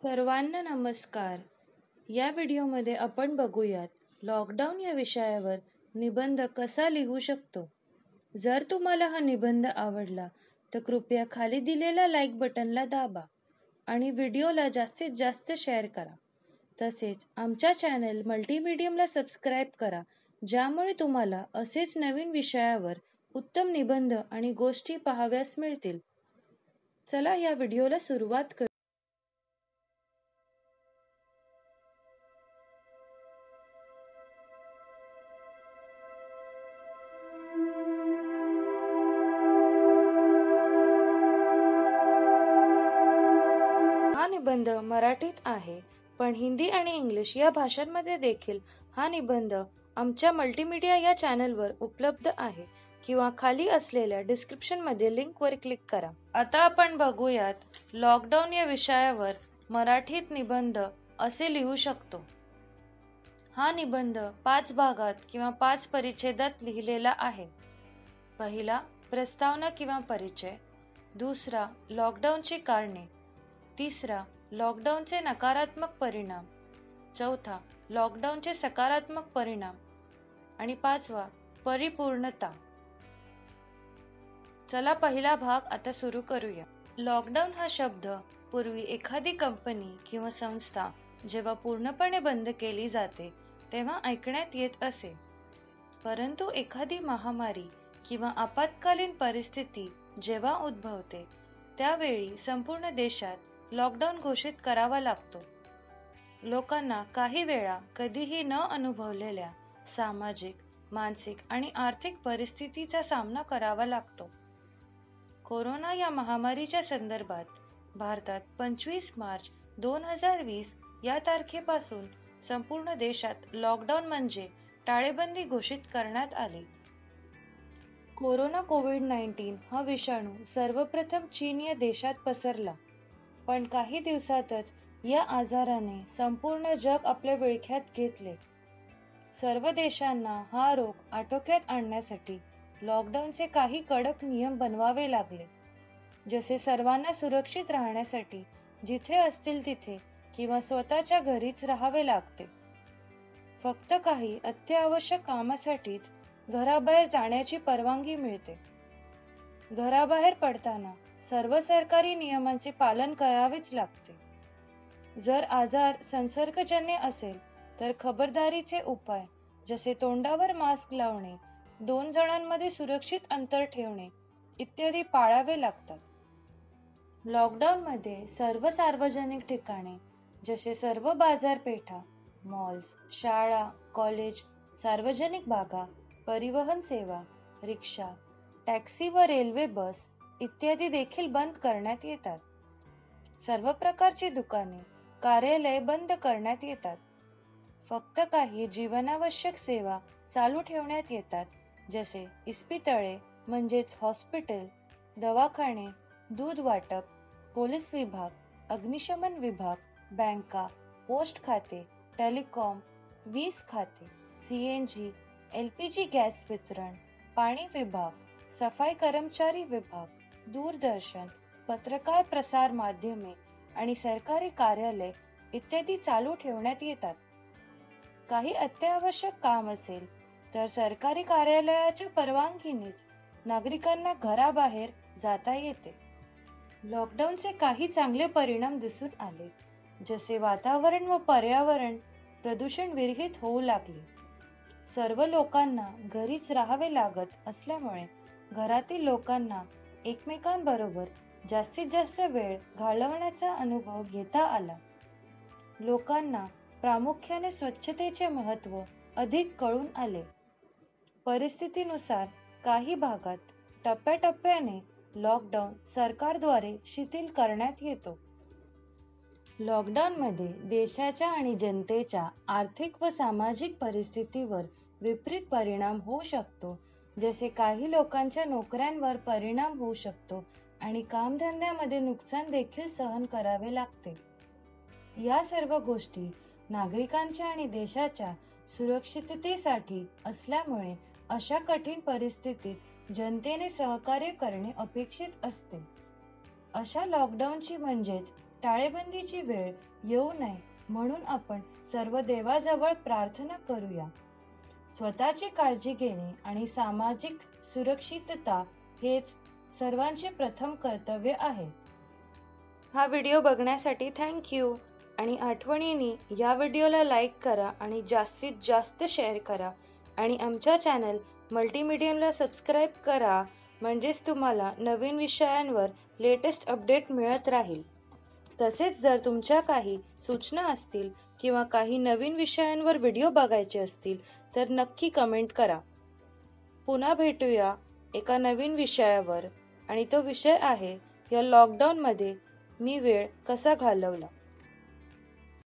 सर्वांना नमस्कार. या व्हिडिओमध्ये आपण बघूयात लॉकडाऊन या विषयावर निबंध कसा लिहू शकतो. जर तुम्हाला हा निबंध आवडला तर कृपया खाली दिलेल्या लाईक बटनला दाबा आणि व्हिडिओला जास्तीत जास्त शेअर करा. तसेच आमच्या चॅनल मल्टीमीडियमला सबस्क्राईब करा, ज्यामुळे तुम्हाला असेच नवीन विषयावर उत्तम निबंध आणि गोष्टी पाहाव्यास मिळतील. चला या व्हिडिओला सुरुवात करू. हा निबंध मराठीत आहे, पण हिंदी आणि इंग्लिश या भाषांमध्ये देखील हा निबंध आमच्या मल्टीमीडिया या चॅनलवर उपलब्ध आहे किंवा खाली असलेल्या डिस्क्रिप्शनमध्ये लिंकवर क्लिक करा. आता आपण बघूयात लॉकडाऊन या विषयावर मराठीत निबंध असे लिहू शकतो. हा निबंध 5 भागात किंवा 5 परिच्छेदात लिहिलेला आहे. पहिला, प्रस्तावना किंवा परिचय. दुसरा, लॉकडाऊनची कारणे. तिसरा, लॉकडाऊनचे नकारात्मक परिणाम. चौथा, लॉकडाऊनचे सकारात्मक परिणाम. आणि 5वा, परिपूर्णता. चला पहिला भाग आता सुरू करूया. लॉकडाऊन हा शब्द पूर्वी एखादी कंपनी किंवा संस्था जेव्हा पूर्णपणे बंद केली जाते तेव्हा ऐकण्यात येत असे. परंतु एखादी महामारी किंवा आपत्कालीन परिस्थिती जेव्हा उद्भवते त्यावेळी संपूर्ण देशात लॉकडाऊन घोषित करावा लागतो. लोकांना काही वेळा कधीही न अनुभवलेल्या सामाजिक, मानसिक आणि आर्थिक परिस्थितीचा सामना करावा लागतो. कोरोना या महामारीच्या संदर्भात भारतात 25 मार्च 2020 या तारखेपासून संपूर्ण देशात लॉकडाऊन म्हणजे टाळेबंदी घोषित करण्यात आली. कोरोना कोविड-19 हा विषाणू सर्वप्रथम चीन या देशात पसरला, पण काही दिवसातच या आजाराने संपूर्ण जग आपल्या विळख्यात घेतले. सर्व देशांना हा रोग आटोक्यात आणण्यासाठी लॉकडाऊनचे काही कडक नियम बनवावे लागले, जसे सर्वांना सुरक्षित राहण्यासाठी जिथे असतील तिथे किंवा स्वतःच्या घरीच राहावे लागते. फक्त काही अत्यावश्यक कामासाठीच घराबाहेर जाण्याची परवानगी मिळते. घराबाहेर पडताना सर्व सरकारी नियमांचे पालन करावेच लागते. जर आजार संसर्गजन्य असेल तर खबरदारीचे उपाय जसे तोंडावर मास्क लावणे, 2 जणांमध्ये सुरक्षित अंतर ठेवणे इत्यादी पाळावे लागतात. लॉकडाऊनमध्ये सर्व सार्वजनिक ठिकाणे जसे सर्व बाजारपेठा, मॉल्स, शाळा, कॉलेज, सार्वजनिक बागा, परिवहन सेवा, रिक्षा, टॅक्सी व रेल्वे बस इत्यादी देखील बंद करण्यात येतात. सर्व प्रकारची दुकाने, कार्यालये बंद करण्यात येतात. फक्त काही जीवनावश्यक सेवा चालू ठेवण्यात येतात, जसे इस्पितळे म्हणजेच हॉस्पिटल, दवाखाने, दूध वाटप, पोलीस विभाग, अग्निशमन विभाग, बँका, पोस्ट खाते, टेलिकॉम, वीज खाते, CNG, LPG गॅस वितरण, पाणी विभाग, सफाई कर्मचारी विभाग, दूरदर्शन, पत्रकार प्रसार माध्यमे आणि सरकारी कार्यालय इत्यादी चालू ठेवण्यात येतात. काही अत्यावश्यक काम असेल तर सरकारी कार्यालयाच्या परवानगीनेच नागरिकांना घराबाहेर जाता येते. लॉकडाऊनचे काही चांगले परिणाम दिसून आले, जसे वातावरण व पर्यावरण प्रदूषण विरहित होऊ लागले. सर्व लोकांना घरीच राहावे लागत असल्यामुळे घरातील लोकांना एकमेकांबरोबर जास्तीत जास्त वेळ घालवण्याचा अनुभव घेता आला. लोकांना प्रामुख्याने स्वच्छतेचे महत्त्व अधिक कळून आले. परिस्थितीनुसार काही भागात टप्प्याटप्प्याने लॉकडाऊन सरकारद्वारे शिथिल करण्यात येतो. लॉकडाऊनमध्ये देशाच्या आणि जनतेच्या आर्थिक व सामाजिक परिस्थितीवर विपरीत परिणाम होऊ शकतो, जसे काही लोकांच्या नोकऱ्यांवर परिणाम होऊ शकतो आणि कामधंद्यामध्ये नुकसान देखील सहन करावे लागते. या सर्व गोष्टी नागरिकांच्या आणि देशाच्या सुरक्षिततेसाठी असल्यामुळे अशा कठीण परिस्थितीत जनतेने सहकार्य करणे अपेक्षित असते. अशा लॉकडाऊनची म्हणजेच टाळेबंदीची वेळ येऊ नये म्हणून आपण सर्व देवाजवळ प्रार्थना करूया. स्वतःची काळजी घेणे आणि सामाजिक सुरक्षितता हेच सर्वांचे प्रथम कर्तव्य आहे. हा व्हिडिओ बघण्यासाठी थँक्यू. आणि आठवणीने या व्हिडिओला लाईक करा आणि जास्तीत जास्त शेअर करा आणि आमच्या चॅनल मल्टीमीडियमला सबस्क्राईब करा, म्हणजेच तुम्हाला नवीन विषयांवर लेटेस्ट अपडेट मिळत राहील. तसेच जर तुमच्या काही सूचना असतील किंवा काही नवीन विषयांवर व्हिडिओ बघायचे असतील तर नक्की कमेंट करा. पुन्हा भेटूया एका नवीन विषयावर आणि तो विषय आहे या लॉकडाऊनमध्ये मी वेळ कसा घालवला.